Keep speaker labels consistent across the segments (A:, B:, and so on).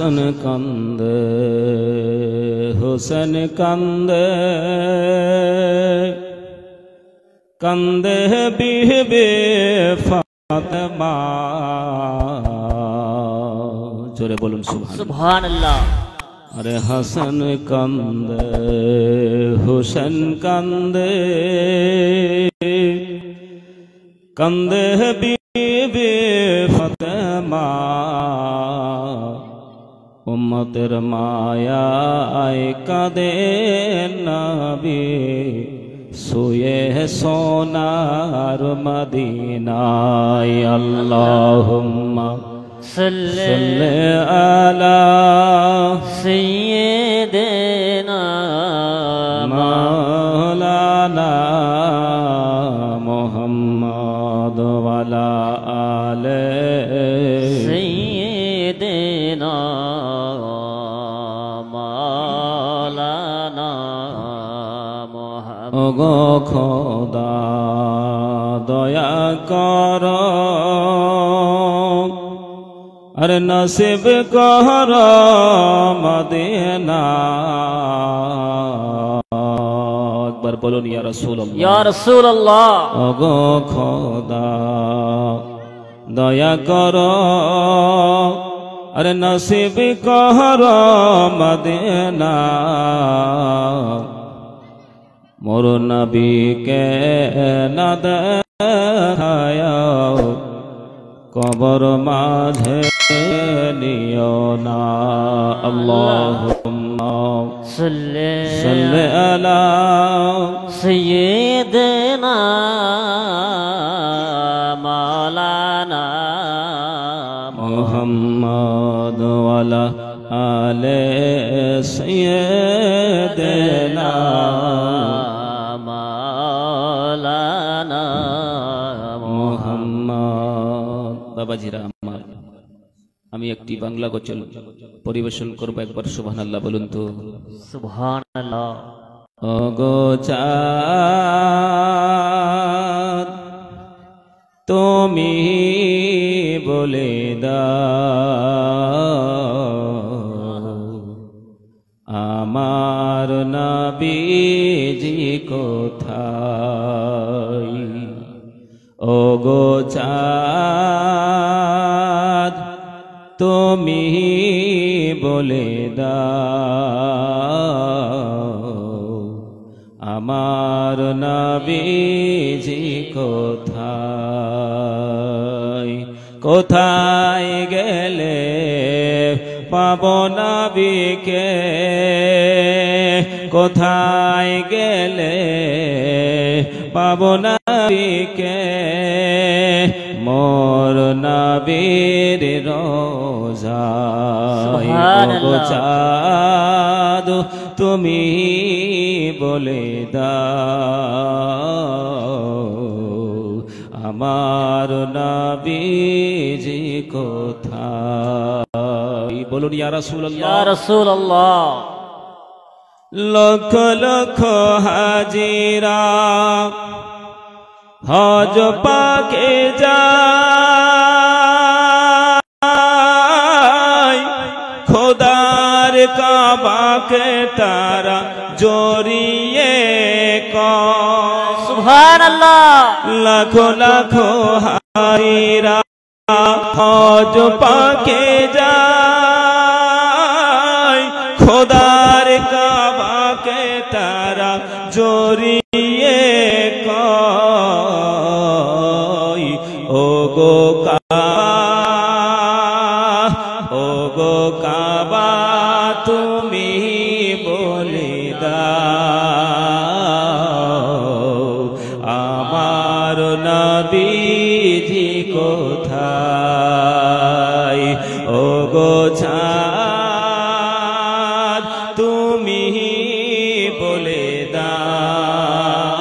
A: হাসান কান্দে হুসেন কান্দে কান্দে বিবে ফাতেমা জোরে বলুন
B: সুবহানাল্লাহ।
A: अरे हसन कंदे हुसैन कंदे कंदे बीबी फातिमा उम्मतेर माया आए कदे नबी सुए सोनार मदीना अल्लाहुम्मा
B: सल्ले
A: अला
B: सय्यिदिना
A: मौलाना मुहम्मद वाला आले
B: सय्यिदिना मौलाना मुहम्मद।
A: ओगो खुदा दया करो अरे नसीब करो मदीना একবার বলুন ইয়া রাসূলুল্লাহ
B: ইয়া রাসূলুল্লাহ।
A: ওগো খোদা দয়া করো আরে নসিব করো মদিনা মোর নবীকে না দেখাও কবর মাঝে নিও না আল্লাহুম্মা সাল্লি আলা
B: सय्यिदिना मौलाना
A: मुहम्मद वाला आले सय्यिदिना
B: मौलाना
A: मुहम्मद। बाबाजीरा আমার আমি একটি বাংলা গজল পরিবেশন করব, একবার সুবহানাল্লাহ বলুন তো।
B: সুবহানাল্লাহ।
A: ওগো চাঁদ তুমি বলে দাও আমার নবীজি কোথায়। ওগো চাঁদ তুমি বলে দাও আমার নবীজি কোথায়। কোথায় গেলে পাব নবীকে, কোথায় গেলে পাব নবীকে মোর নবীর রোজায়। ওগো চাঁদ তুমি বলে দাও আমার নবীজি কোথায়। বলুন ইয়া রাসূলুল্লাহ।
B: ইয়া রাসূলুল্লাহ।
A: লক্ষ লক্ষ হাজিরা হজ পাকে যায়, খোদার কাবাকে তারা জড়িয়ে কয়।
B: সুবহানাল্লাহ।
A: লাখো লাখো হাজিরা হজ পাকে যায়, খোদার কাবাকে তারা জড়িয়ে কয়। ওগো কাবা তুমি বলে দাও আমার নবীজি কোথায়। ওগো চাঁদ তুমি বলে দাও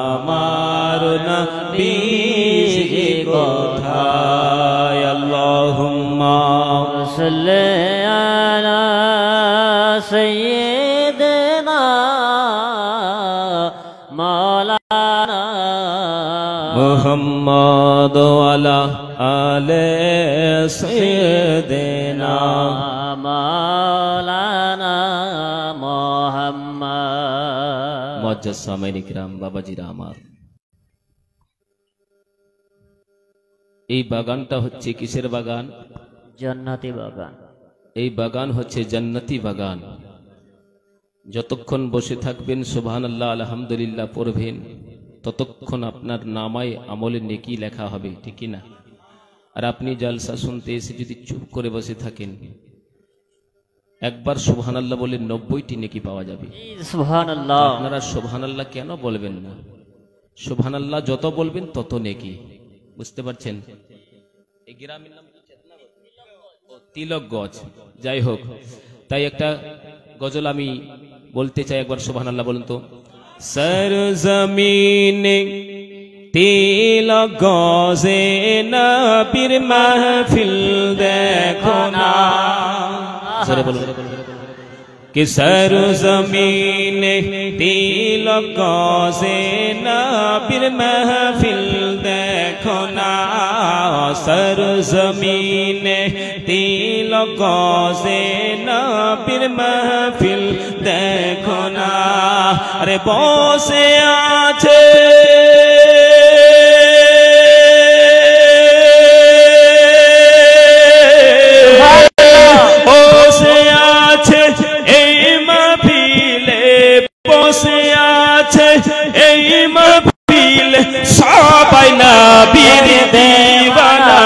A: আমার নবীজি কোথায়। আল্লাহুম্মা
B: সাল্লি আলা সাইয়্যিদিনা মাওলানা
A: মুহাম্মদ ওয়ালা আলে
B: মোহাম্মদ।
A: মুআজ্জাজ সামিঈন ইকরাম, বাবাজিরা আমার, এই বাগানটা হচ্ছে কিসের বাগান?
B: জান্নাতি বাগান।
A: এই বাগান হচ্ছে জান্নাতি বাগান। যতক্ষণ বসে থাকবেন সুবহানাল্লাহ আলহামদুলিল্লাহ পড়বেন, ততক্ষণ আপনার নামায় আমলে নেকি লেখা হবে, ঠিক না? আর আপনি জালসা শুনতে এসে যদি চুপ করে বসে থাকেন, একবার সুবহানাল্লাহ বলে 90টি নেকি পাওয়া যাবে।
B: সুবহানাল্লাহ।
A: আপনারা সুবহানাল্লাহ কেন বলবেন না? সুবহানাল্লাহ যত বলবেন তত নেকি, বুঝতে পারছেন? এই গ্রামের নাম তিলকগঞ্জ। যাই হোক, তাই একটা গজল আমি বলতে চাই, একবার সুবহানাল্লাহ বলুন তো। সরজমিনে তিলকগঞ্জে নবীর মাহফিল দেখো না। জোরে বলুন। कि सरज़मीने तिलकगंजे नबीर महफिल देखो ना। सरज़मीने तिलकगंजे नबीर महफिल देखो ना। अरे बसे आछे সবাই নবীর দিওয়ানা।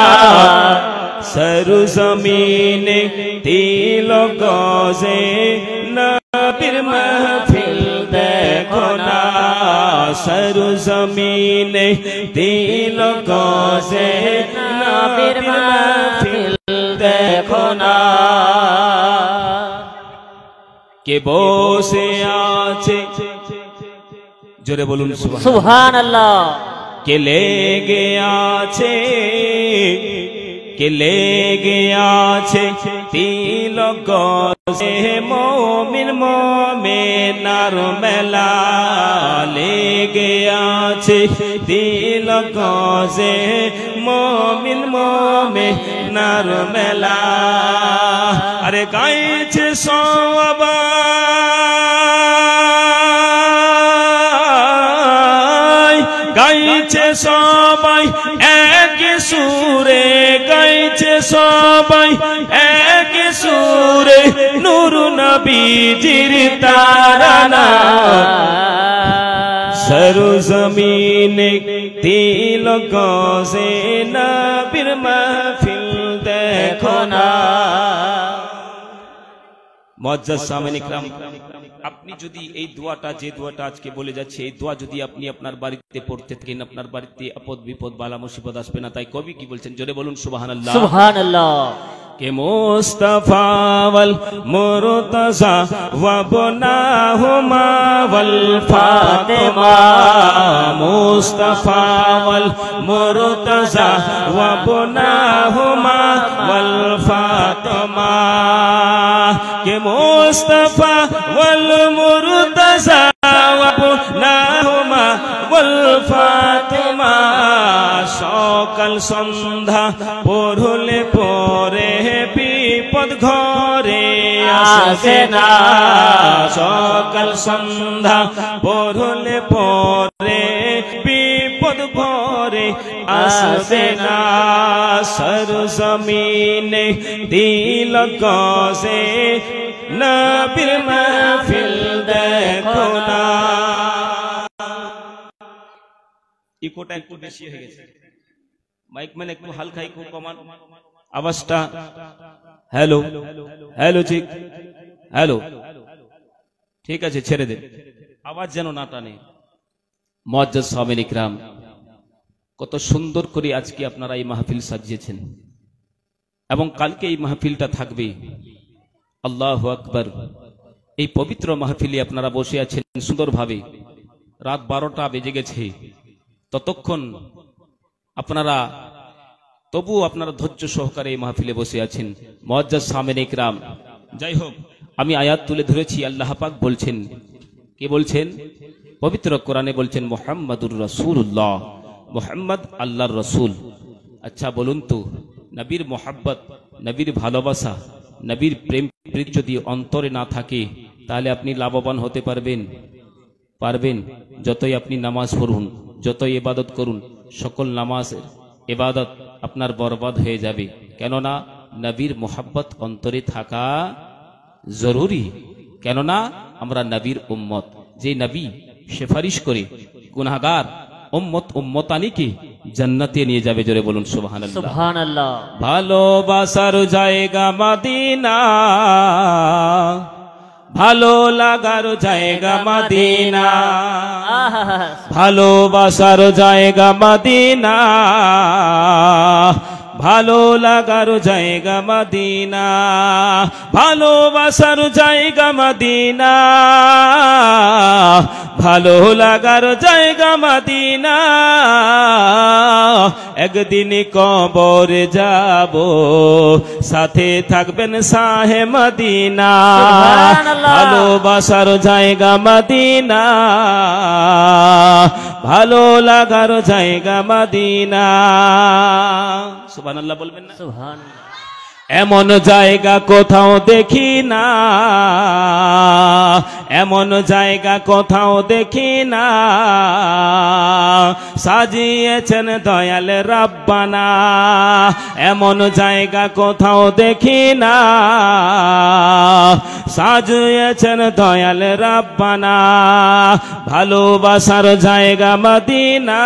A: সরজমিনে তিলকগঞ্জে নবীর মাহফিল দেখো না। সরজমিনে তিলকগঞ্জে নবীর মাহফিল দেখো না। কে বসে আছে, জোরে বলুন
B: সুবহানাল্লাহ।
A: কে লেগে আছে, কে লেগে আছে তিলকগঞ্জে মুমিন মুমিনার মেলা। লেগে আছে তিলকগঞ্জে মুমিন মুমিনার মেলা। আরে গাইছে সবাই, গাইছে সবাই এক সুরে, গাইছে সবাই এক সুরে নূর নবীজির তারানা। সরজমিনে তিলকগঞ্জে নবীর মাহফিল দেখো না। মুআজ্জাজ সামিঈন ইকরাম, আপনি যদি এই দোয়াটা, যে দোয়াটা আজকে বলে যাচ্ছে, এই দোয়া যদি আপনি আপনার বাড়িতে পড়তে থাকেন, আপনার বাড়িতে আপদ বিপদ বালা মুসিবত আসবে না। তাই কবি কি বলছেন, জোরে বলুন সুবহানাল্লাহ।
B: সুবহানাল্লাহ।
A: के मुस्तफा वल मुर्तजा व बनाहुमा वल फातिमा। मुस्तफा वल मुर्तजा व बनाहुमा वल फातिमा। के मुस्तफा वल मुर्तजा व बनाहुमा वल फातिमा। সকাল সন্ধ্যা পড়লে পরে বিপদ ঘরে আসে না। সকাল সন্ধ্যা পড়লে পরে বিপদ ঘরে আসে না। সরজমিনে তিলকগঞ্জে নবীর মাহফিল দেখো না। ইকোটা একটু বেশি হয়ে গেছে, মাইক মানে একটু হালকা ইকো কমান আওয়াজটা। হ্যালো হ্যালো, ঠিক হ্যালো, ঠিক আছে, ছেড়ে দেন, আওয়াজ যেন না টানে। মুআজ্জাজ সামিঈন ইকরাম, কত সুন্দর করে আজকে আপনারা এই মাহফিল সাজিয়েছেন এবং কালকে এই মাহফিলটা থাকবে। আল্লাহু আকবার। এই পবিত্র মাহফিলে আপনারা বসে আছেন সুন্দরভাবে। রাত 12টা বেজে গেছে, ততক্ষণ আপনারা তবু আপনারা ধৈর্য সহকারে এই মাহফিলে বসে আছেন। মুআজ্জাজ সামিঈন ইকরাম, যাই হোক, আমি আয়াত তুলে ধরেছি। আল্লাহ পাক বলছেন, কে বলছেন? পবিত্র কোরআনে বলছেন মুহাম্মাদুর রাসূলুল্লাহ, মুহাম্মদ আল্লাহর রাসূল। আচ্ছা বলুন তো, নবীর মোহাব্বত, নবীর ভালোবাসা, নবীর প্রেম প্রীতি যদি অন্তরে না থাকে তাহলে আপনি লাভবান হতে পারবেন। যতই আপনি নামাজ পড়ুন, যতই ইবাদত করুন, সকল নামাজের ইবাদত আপনার বরবাদ হয়ে যাবে। কেননা নবীর মোহাব্বত অন্তরে থাকা জরুরি। কেননা আমরা নবীর উম্মত, যে নবী সুপারিশ করে গুনাহগার উম্মতানিকে জান্নাতে নিয়ে যাবে। জোরে বলুন সুবহানাল্লাহ।
B: সুবহানাল্লাহ।
A: ভালোবাসার জায়গা মদিনা, ভালো লাগার জায়গা মদিনা, ভালোবাসার জায়গা মদিনা, ভালো লাগার জায়গা মদিনা, ভালোবাসার জায়গা মদিনা, ভালো লাগার জায়গা মদিনা। একদিন কবরে যাব, সাথে থাকবেন শাহে মদিনা। ভালোবাসার জায়গা মদিনা, ভালো লাগার জায়গা মদিনা। সুবহানাল্লাহ বলবেন না?
B: সুবহানাল্লাহ।
A: এমন জায়গা কোথাও দেখি না, এমন জায়গা কোথাও দেখি না, সাজিয়েছেন দয়াল রাব্বানা। এমন জায়গা কোথাও দেখি না, সাজিয়েছেন দয়াল রাব্বানা। ভালোবাসার জায়গা মদিনা,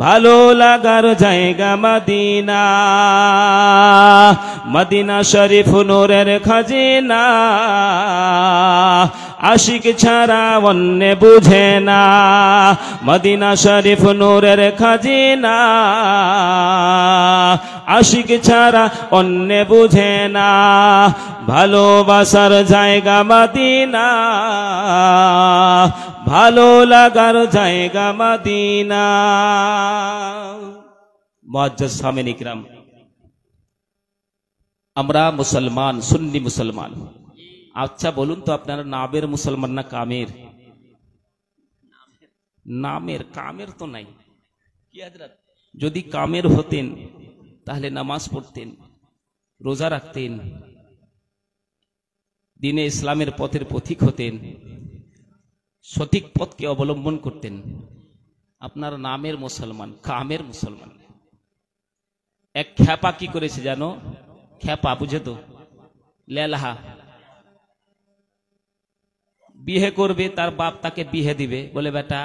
A: ভালো লাগার জায়গা মদিনা। মদিনা শরীফ নূরের খাজিনা, আশিক ছাড়া অন্য বুঝে না। মদিনা শরীফ নূরের খাজিনা, আশিক ছাড়া অন্য বুঝে না। ভালোবাসার জায়গা মদিনা, ভালো লাগার জায়গা মদিনা। মুআজ্জাজ সামিন ইকরাম, আমরা মুসলমান, সুন্নি মুসলমান। আচ্ছা বলুন তো, আপনারা নামের মুসলমান না কামের? নামের, কামের তো নাই। কি হযরত, যদি কামের হতেন তাহলে নামাজ পড়তেন, রোজা রাখতেন, দিনে ইসলামের পথের পথিক হতেন, সঠিক পথকে অবলম্বন করতেন। আপনার নামের মুসলমান, কামের মুসলমান। এক খ্যাপা কি করেছে জানো? খ্যাপা বুঝে তো, লেলাহা, বিয়ে করবে, তার বাপ তাকে বিয়ে দিবে, বলে বেটা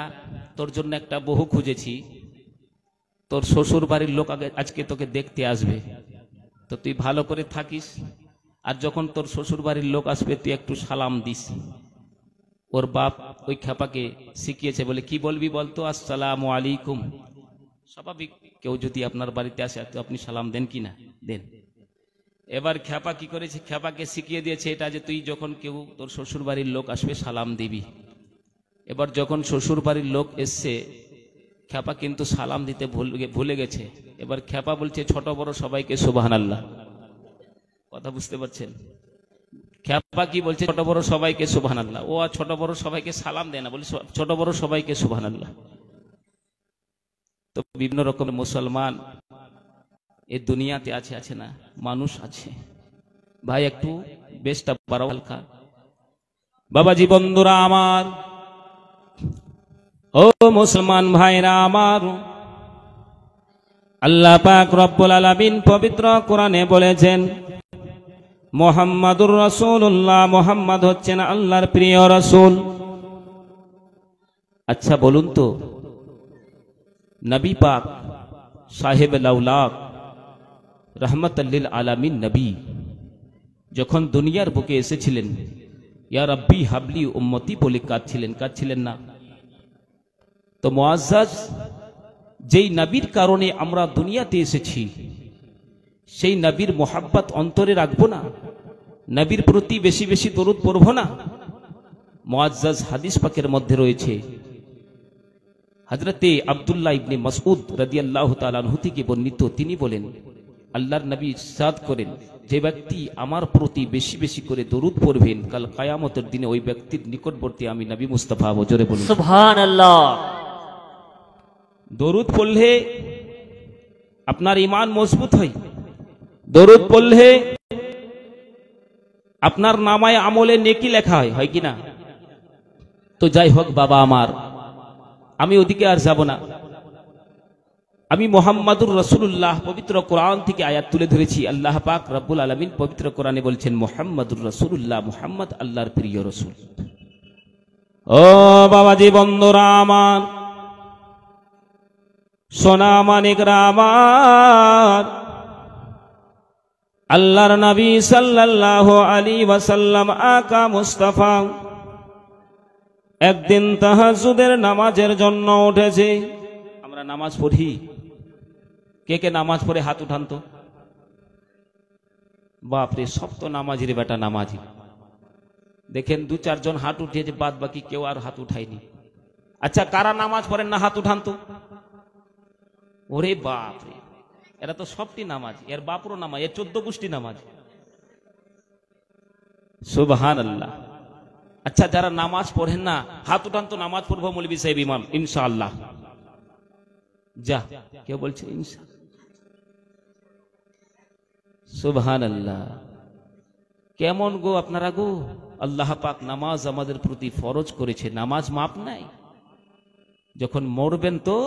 A: তোর জন্য একটা বহু খুঁজেছি, তোর শ্বশুর বাড়ির লোক আজকে তোকে দেখতে আসবে, তো তুই ভালো করে থাকিস, আর যখন তোর শ্বশুর বাড়ির লোক আসবে তুই একটু সালাম দিস। ওর বাপ ওই খ্যাপাকে শিখিয়েছে, বলে কি বলবি বলতো? আসসালামু আলাইকুম। স্বাভাবিক, কেউ যদি আপনার বাড়িতে আসে তো আপনি সালাম দেন কি না? দেন। এবার খ্যাপা কি করেছে? খ্যাপাকে শিখিয়ে দিয়েছে এটা, যে তুই যখন কেউ তোর শ্বশুর বাড়ির লোক আসবে সালাম দিবি। এবার যখন শ্বশুর বাড়ির লোক এসছে, খ্যাপা কিন্তু সালাম দিতে ভুলে গেছে। এবার খ্যাপা বলছে ছোট বড় সবাইকে সুবহানাল্লাহ। কথা বুঝতে পারছেন? খ্যাপা কি বলছে? ছোট বড় সবাইকে সুবহানাল্লাহ। ও আর ছোট বড় সবাইকে সালাম দেয় না, বলে ছোট বড় সবাইকে সুবহানাল্লাহ। তো বিভিন্ন রকমের মুসলমান এই দুনিয়াতে আছে না? মানুষ আছে। ভাই একটু বেশটা বাড়াও হালকা। বাবাজি বন্ধুরা আমার, ও মুসলমান ভাইরা আমার, আল্লাহ পাক রব্বুল আলামিন পবিত্র কোরআনে বলেছেন মুহাম্মাদুর রাসূলুল্লাহ, মুহাম্মদ হচ্ছেন আল্লাহর প্রিয় রাসূল। আচ্ছা বলুন তো, নবী পাক সাহেব লাউলাক রহমতুল লিল আলামিন নবী যখন দুনিয়ার বুকে এসেছিলেন, ইয়া রাব্বি হাবলি উম্মতি বলে কাঁদছিলেন না? তো মুআজ্জাজ, যেই নবীর কারণে আমরা দুনিয়াতে এসেছি, সেই নবীর মোহাব্বত অন্তরে রাখবো না? নবীর প্রতি বেশি বেশি দরুদ পড়বো না? মুআজ্জাজ হাদিস পাকের মধ্যে রয়েছে, হযরতে আব্দুল্লাহ ইবনে মাসউদ রাদিয়াল্লাহু তাআলা আনহু থেকে বর্ণিত, তিনি বলেন আল্লাহর নবী ইরশাদ করেন, যে ব্যক্তি আমার প্রতি বেশি বেশি করে দরুদ পড়বেন, কাল কিয়ামতের দিনে ওই ব্যক্তির নিকটবর্তী আমি নবী মুস্তাফা হব। জোরে বলুন
B: সুবহানাল্লাহ।
A: দরুদ পড়লে আপনার ঈমান মজবুত হয়, দরুদ পড়লে আপনার নামায় আমলে নেকি লেখা হয় কি না? তো যাই হোক বাবা আমার, আমি ওদিকে আর যাব না। আমি মুহাম্মাদুর রাসূলুল্লাহ পবিত্র কোরআন থেকে আয়াত তুলে ধরেছি। আল্লাহ পাক রব্বুল আলামিন পবিত্র কোরআনে বলছেন, মুহাম্মাদুর রাসূলুল্লাহ, মুহাম্মদ আল্লাহর প্রিয় রাসূল। ও বাবাজি বন্ধুরা আমার, সোনা মানিকরা আমার, আল্লাহর নবী সাল্লাল্লাহু আলাইহি ওয়াসাল্লাম আকা মুস্তাফা একদিন তাহাজ্জুদের নামাজের জন্য উঠেছে। আমরা নামাজ পড়ি, কে কে নামাজ পড়ে হাত উঠান তো। বাপরে, সব তো নামাজির বেটা নামাজি। দেখেন দু চারজন হাত উঠিয়েছে, বাদ বাকি কেউ আর হাত উঠায়নি। আচ্ছা, কারা নামাজ পড়েন না হাত উঠান তো। ওরে বাপরে, এরা তো সবটি নামাজ, এর বাপরও নামাজ, এর 14 গোষ্ঠী নামাজ। সুবহানাল্লাহ। আচ্ছা, যারা নামাজ পড়েন না হাত উঠান তো, নামাজ পড়বো মৌলভী সাহেব ইমাম ইনশাআল্লাহ। যা, কেউ বলছে ইনশাআল্লাহ। সুবহানাল্লাহ। কেমন গো আপনারা গো, আল্লাহ পাক নামাজ আমাদের প্রতি ফরজ করেছে, নামাজ মাপ নাই। যখন মরবেন তো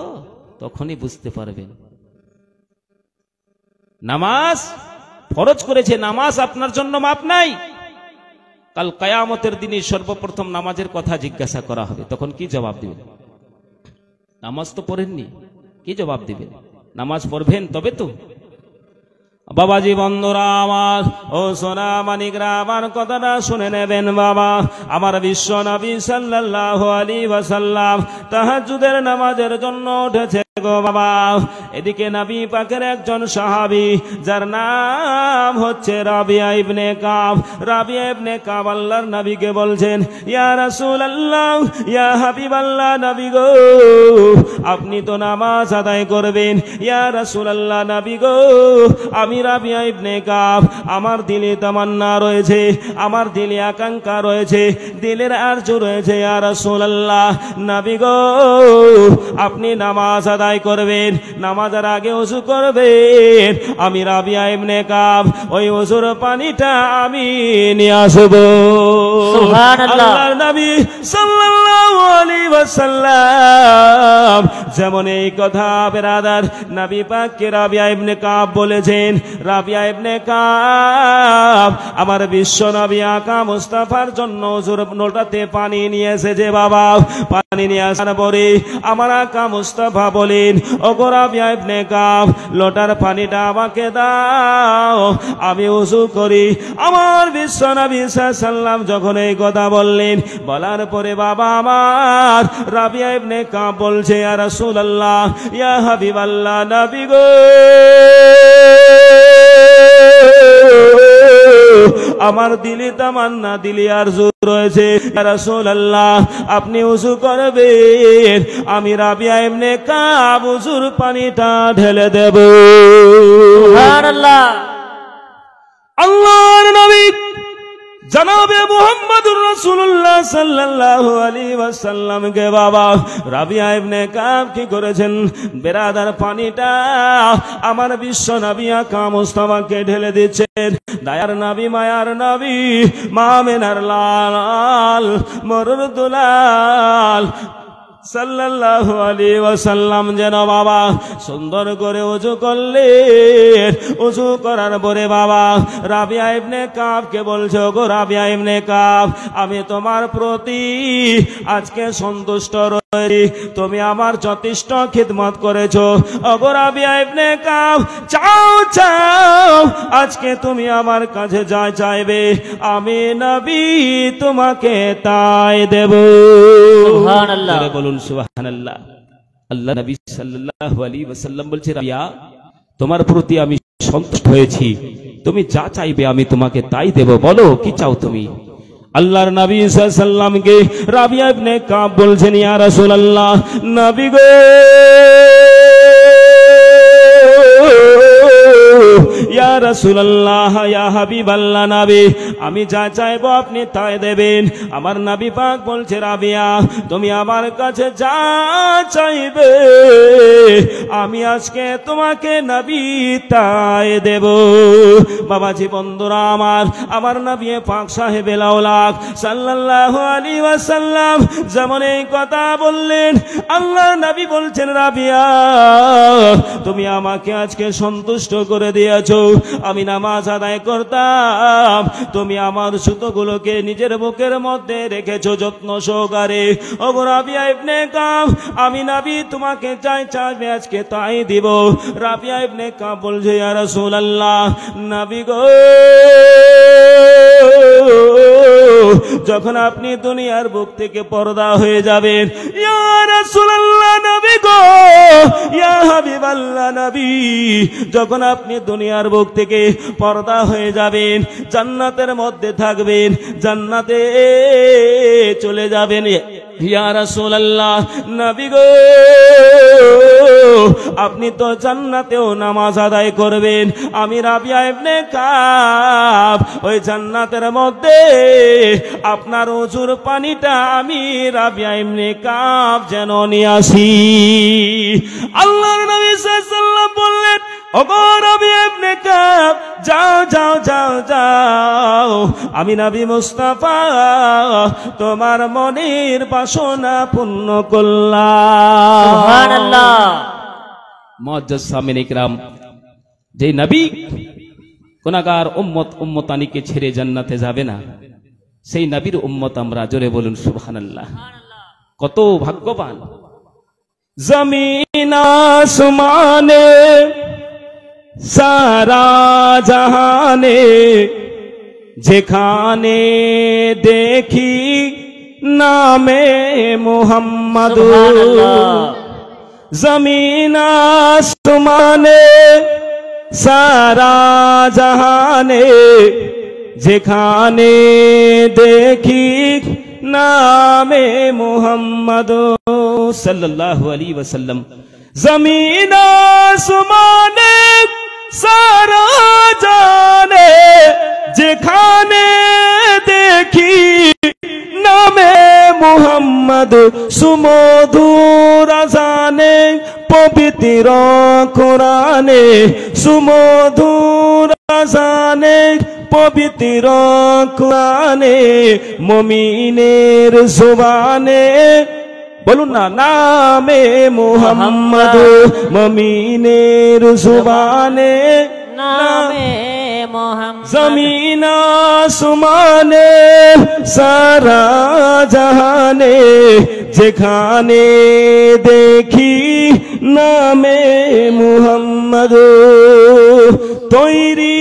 A: তখনই বুঝতে পারবেন। নামাজ ফরজ করেছে, নামাজ আপনার জন্য মাপ নাই। কাল কিয়ামতের দিনে সর্বপ্রথম নামাজের কথা জিজ্ঞাসা করা হবে, তখন কি জবাব দিবেন? নামাজ তো পড়েননি, কি জবাব দিবেন? নামাজ পড়বেন তবে তো। বাবাজি বন্ধুরা আমার, ও সোনা মানিকরা আমার, কথাটা শুনে নেবেন বাবা। আমার বিশ্ব নবী সাল্লাল্লাহু আলাইহি ওয়াসাল্লাম তাহাজ্জুদের নামাজের জন্য উঠেছে গো বাবা। এদিকে নবী পাকের একজন সাহাবী, যার নাম হচ্ছে রাবিয়া ইবনে কাব। রাবিয়া ইবনে কাব আল্লাহর নবীকে বলছেন, ইয়া রাসূলুল্লাহ, ইয়া হাবিবাল্লাহ, নবী গো আপনি তো নামাজ আদায় করবেন। ইয়া রাসূলুল্লাহ, নবী গো আমি রাবিয়া ইবনে কাব, আমার দিলে তামান্না রয়েছে, আমার দিলে আকাঙ্ক্ষা রয়েছে, দিলের আরজু রয়েছে। ইয়া রাসূলুল্লাহ, নবী গো আপনি নামাজ আদায় করবেন, নামাজের আগে ওযু করবেন। আমি রাবিয়া ইবনে কাব ওই ওযুর পানিটা আমি নিয়ে আসব।
B: সুবহানাল্লাহ।
A: আল্লাহর নবী সাল্লাল্লাহু আলাইহি ওয়াসাল্লাম যেমন এই কথা বেরাদার নবী পাককে রাবিয়া ইবনে কাব বলেছেন। রাবিয়া ইবনে কাব আমার বিশ্ব নবী আকা মুস্তাফার জন্য ওযুর লোটাতে পানি নিয়ে এসেছে বাবা। পানি নিয়ে আসার পরে আমার আকা মুস্তাফা বলেন, ওগো রাবিয়া ইবনে কাব, লোটার পানিটা আমাকে দাও, আমি ওযু করি। আমার বিশ্ব নবী সাল্লাল্লাহু আলাইহি ওয়াসাল্লাম যখন এই কথা বললেন, বলার পরে বাবা আমার রাবিয়া ইবনে কাব বলছে, ইয়া রাসূলুল্লাহ, ইয়া হাবিবাল্লাহ, নবী গো আমার দিলে তামান্না, দিলে আরজু রয়েছে। ইয়া রাসূলুল্লাহ, আপনি ওযু করবেন, আমি রাবিয়া ইবনে কাব ওযুর পানিটা ঢেলে দেব।
B: সুবহানাল্লাহ।
A: আল্লাহর নবী জনাবে মুহাম্মদুর রাসূলুল্লাহ সাল্লাল্লাহু আলাইহি ওয়াসাল্লাম কে বাবা রাবিয়া ইবনে কাব কি করেছেন, বেরাদার পানিটা আমার বিশ্ব নবী আকা মুস্তাফাকে ঢেলে দিচ্ছেন। দয়ার নবী, মায়ার নবী, মামেনার লাল মরুর দুলাল সাল্লাল্লাহু আলাইহি ওয়াসাল্লাম যেন বাবা সুন্দর করে ওযু করলেন। ওযু করার পরে বাবা রাবিয়া ইবনে কাবকে বলছো, গো রাবিয়া ইবনে কাব, আমি তোমার প্রতি আজকে সন্তুষ্ট রয়েছি, তুমি আমার যথেষ্ট খিদমত করেছো। ওগো রাবিয়া ইবনে কাব, চাও চাও আজকে তুমি আমার কাছে যা চাইবে আমি নবী তোমাকে তাই দেব।
B: সুবহানাল্লাহ।
A: বলুন সুবহানাল্লাহ। আল্লাহ নবী সাল্লাল্লাহু আলাইহি ওয়াসাল্লাম বলছে, রাবিয়া তোমার প্রতি আমি সন্তুষ্ট হয়েছি, তুমি যা চাইবে আমি তোমাকে তাই দেব, বলো কি চাও তুমি। আল্লাহর নবী সাল্লাল্লাহু আলাইহি ওয়াসাল্লামকে রাবিয়া ইবনে কাব বলছেন, ইয়া রাসূলুল্লাহ, নবী গো ইয়া রাসূলুল্লাহ, ইয়া হাবিবাল্লাহ নবী, আমি যা চাইবো আপনি তাই দেবেন। আমার নবী পাক বলছে, রাবিয়া তুমি আমার কাছে যা চাইবে আমি আজকে তোমাকে নবী তাই দেব। বাবাজি বন্ধুরা আমার নবী পাক সাহেবে লাউলাক সাল্লাল্লাহু আলাইহি ওয়াসাল্লাম যেমন এই কথা বললেন, আল্লাহ নবী বলছেন, রাবিয়া তুমি আমাকে আজকে সন্তুষ্ট করে দিয়েছো। আমি নামাজ আদায় করতাম, তুমি আমার সুতোগুলোকে নিজের বুকের মধ্যে রেখেছো যত্ন সহকারে। ও রাবিয়া ইবনে কাব, আমি নবী তোমাকে চাই চাইবে আজকে তাই দিব। রাবিয়া ইবনে কাব বলছে, ইয়া রাসূলুল্লাহ নবী গো, যখন আপনি দুনিয়ার বুক থেকে পর্দা হয়ে যাবেন, ইয়া রাসূলুল্লাহ নবী গো, ইয়া হাবিবাল্লাহ নবী, যখন আপনি দুনিয়ার বুক থেকে পর্দা হয়ে যাবেন, জান্নাতের মধ্যে থাকবেন, জান্নাতে চলে যাবেন, ইয়া রাসূলুল্লাহ নবী গো, আপনি তো জান্নাতেও নামাজ আদায় করবেন। আমি রাবিয়া ইবনে কাব ওই জান্নাতের মধ্যে আপনার ওযুর পানিটা আমি রাবিয়া ইবনে কাব যেন নিয়ে আসি। আল্লাহর নবী সাল্লাল্লাহু আলাইহি ওয়াসাল্লাম বললেন, ওগো রাবিয়া ইবনে কাব, যাও যাও যাও যাও, আমি নবী মুস্তাফা তোমার মনের বাসনা পূর্ণ করলাম।
B: সুবহানাল্লাহ।
A: মুআজ্জাজ সামিন ইকরাম, যে নবী গুনাহগার উম্মতানিকে ছেড়ে জান্নাতে যাবে না, সেই নবীর উম্মত আমরা। জোরে বলুন সুবহানাল্লাহ। কত ভাগ্যবান। জমিন আসমানে সারা জাহানে যেখানে দেখি নামে মুহাম্মদ, জমিন আসমানে সারা জাহানে যেখানে দেখি নামে মুহাম্মদ সাল্লাল্লাহু আলাইহি ওয়াসাল্লাম। জমিন আসমানে সারা জাহানে যেখানে দেখি নামে মুহাম্মদ, সুমধুর আযানে পবিত্র কোরআনে, সুমধুর আযানে পবিত্র কোরআনে, মুমিনের জবানে বলুন না নামে মুহাম্মদ, মুমিনের জবানে
B: নামে মুহাম্মদ।
A: জমিন আসমানে সারা জাহানে যেখানে দেখি নামে মুহাম্মদ, তৈরি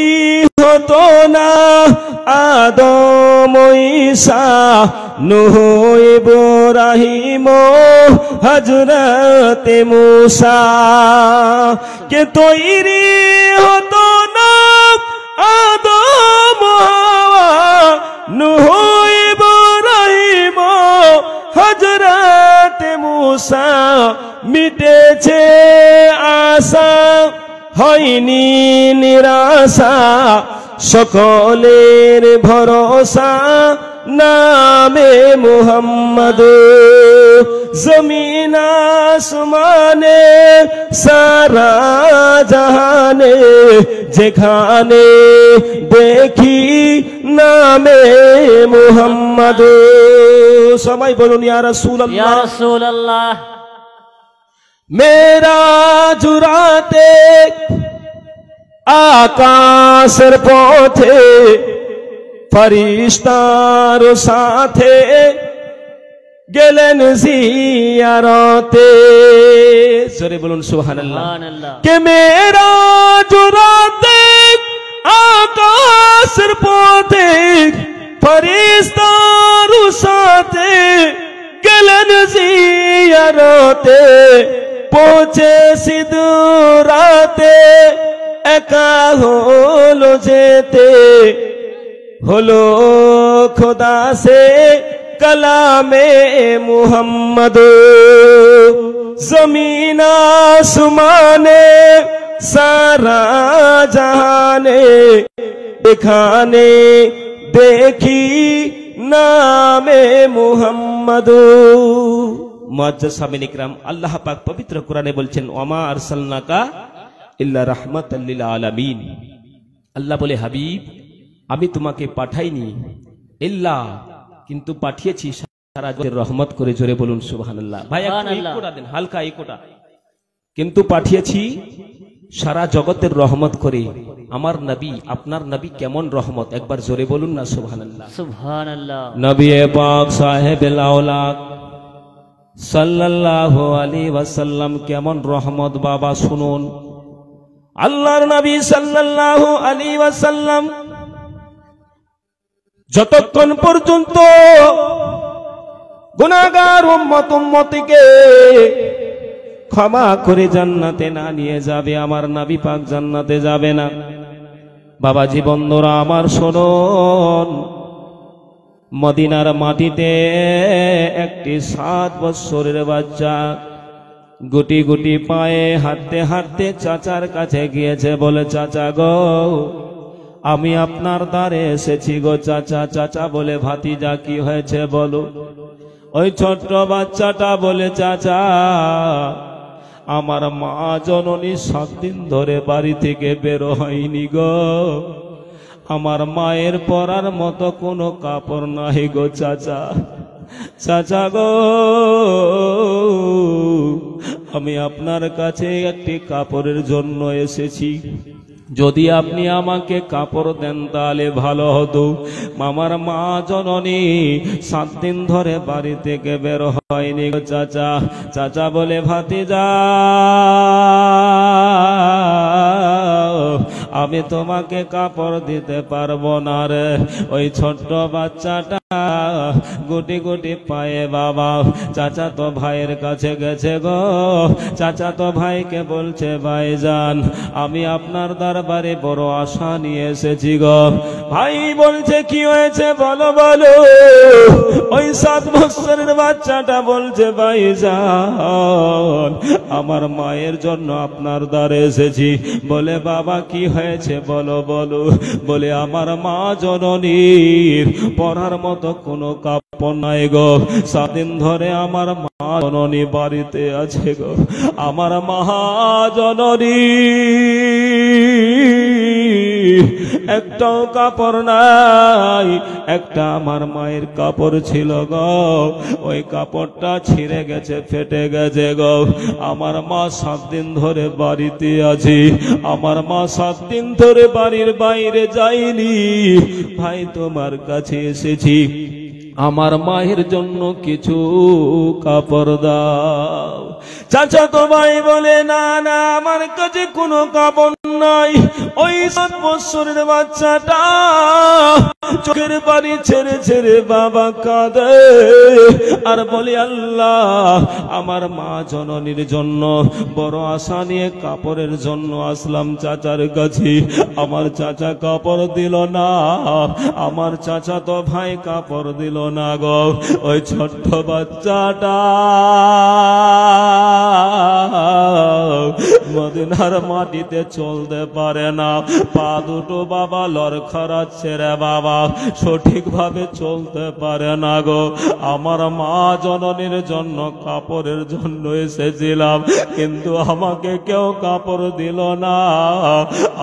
A: হতো না আদম ঈসা নূহ ইব্রাহিম হযরত মুসা, কে তৈরি হতো না আদম হাওয়া নূহ ইব্রাহিম হযরত মুসা, মিটেছে আশা হয়নি নিরাশা, সকলের ভরসা নামে মুহাম্মদ, জমিন আসমানে সারা জাহানে যেখানে দেখি নামে মুহাম্মদ। সবাই বলুন ইয়া রাসূলুল্লাহ,
B: ইয়া রাসূলুল্লাহ।
A: মেরাজ রাতে আকাশের পথে ফরিস্তার সাথে গেলেন জিয়ারতে, জোরে বলুন সুবহানাল্লাহ। কে মেরাজ রাতে আকাশের পথে ফরিস্তার সাথে গেলেন জিয়ারতে, পৌঁছে সিদরাতে একা হলো যেতে, হলো খোদা সে कलामे मुहम्मद जमीन आसमाने সারা জাহানে এখানে দেখি নামে মুহাম্মদ। মুআজ্জাজ সামিন ইকরাম, আল্লাহ পাক পবিত্র কোরআনে বলছেন ওমা আরসালনাকা ইল্লা রাহমাতাল লিল আলামিন। আল্লাহ বলে হাবিব আমি তোমাকে পাঠাইনি ইল্লা, কিন্তু পাঠিয়েছি সারা জগতের রহমত করে। জোরে বলুন সুবহানাল্লাহ। ভাই একটু ইকোটা দেন, হালকা ইকোটা। কিন্তু পাঠিয়েছি সারা জগতের রহমত করে। আমার নবী, আপনার নবী কেমন রহমত, একবার জোরে বলুন না সুবহানাল্লাহ।
B: সুবহানাল্লাহ।
A: নবী পাক সাহেবুল আওলাদ সাল্লাল্লাহু আলাইহি ওয়াসাল্লাম কেমন রহমত বাবা শুনুন। আল্লাহর নবী সাল্লাল্লাহু আলাইহি ওয়াসাল্লাম যতক্ষণ পর্যন্ত গুনাহগার উম্মতকে ক্ষমা করে জান্নাতে না নিয়ে যাবে, আমার নবী পাক জান্নাতে যাবে না। বাবাজি বন্ধুরা আমার শুনুন, মদিনার মাটিতে একটি 7 বছরের বাচ্চা গুটি গুটি পায়ে হাঁটতে হাঁটতে চাচার কাছে গিয়েছে। বলে চাচা গো আমি আপনার দ্বারে এসেছি গো চাচা। চাচা বলে ভাতিজা কি হয়েছে বলো। ওই ছোট্ট বাচ্চাটা বলে চাচা আমার মা জননী 7 দিন ধরে বাড়ি থেকে বের হয়নি গো, আমার মায়ের পরার মতো কোনো কাপড় নাই গো চাচা। চাচা গো আমি আপনার কাছে একটি কাপড়ের জন্য এসেছি, যদি আপনি আমাকে কাপড় দেন তাহলে ভালো হতো। আমার মা জননী 7 দিন ধরে বাড়ি থেকে বের হয়নি গো চাচা। চাচা বলে ভাতিজা আমি তোমাকে কাপড় দিতে পারবো না রে। ওই ছোট্ট বাচ্চাটা গুটি গুটি পায়ে বাবা চাচা তো ভাইয়ের কাছে গেছে গো। চাচা তো ভাইকে বলছে ভাইজান আমি আপনার দরবারে বড় আশা নিয়ে এসেছি গো। ভাই বলছে কি হয়েছে বলো বলো। ওই 7 বছরের বাচ্চাটা বলছে ভাইজান আমার মায়ের জন্য আপনার দ্বারে এসেছি। বলে বাবা কি হয়েছে বলো বলো। বলে আমার মা জননীর পরার মতো কোনো কাপড় নাই গো, 7 দিন ধরে আমার মা জননী বাড়িতে আছে গো। আমার মা জননী একটাও কাপড় নাই, একটা আমার মায়ের কাপড় ছিল গো, ওই কাপড়টা ছিঁড়ে গেছে ফেটে গেছে গো। আমার মা 7 দিন ধরে বাড়িতে আছে, আমার মা 7 দিন ধরে বাড়ির বাইরে যায়নি। ভাই তোমার কাছে এসেছি আমার মায়ের জন্য কিছু কাপড় দাও। চাচা তো ভাই বলে না না আমার কাছে কোনো কাপড় নাই। ওই 7 বছরের বাচ্চাটা চোখের পানি ছেড়ে ছেড়ে বাবা কাঁদে আর বলে আল্লাহ আমার মা জননীর জন্য বড় আশা নিয়ে কাপড়ের জন্য আসলাম চাচার কাছে। আমার চাচা কাপড় দিল না, আমার চাচা তো ভাই কাপড় দিল না গো। ওই ছোট্ট বাচ্চাটা মদিনার মাটিতে চলতে পারে না, পা দুটো বাবা লড়খড়াচ্ছে রে বাবা, সঠিকভাবে চলতে পারে না গো। আমার মা জননীর জন্য কাপড়ের জন্য এসেছিলাম, কিন্তু আমাকে কেউ কাপড় দিল না।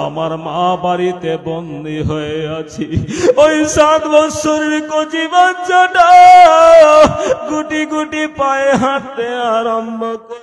A: আমার মা বাড়িতে বন্দী হয়ে আছি। ওই 7 বছরের কচি বাচ্চাটা গুটি গুটি পায়ে হাঁটতে আরম্ভ করে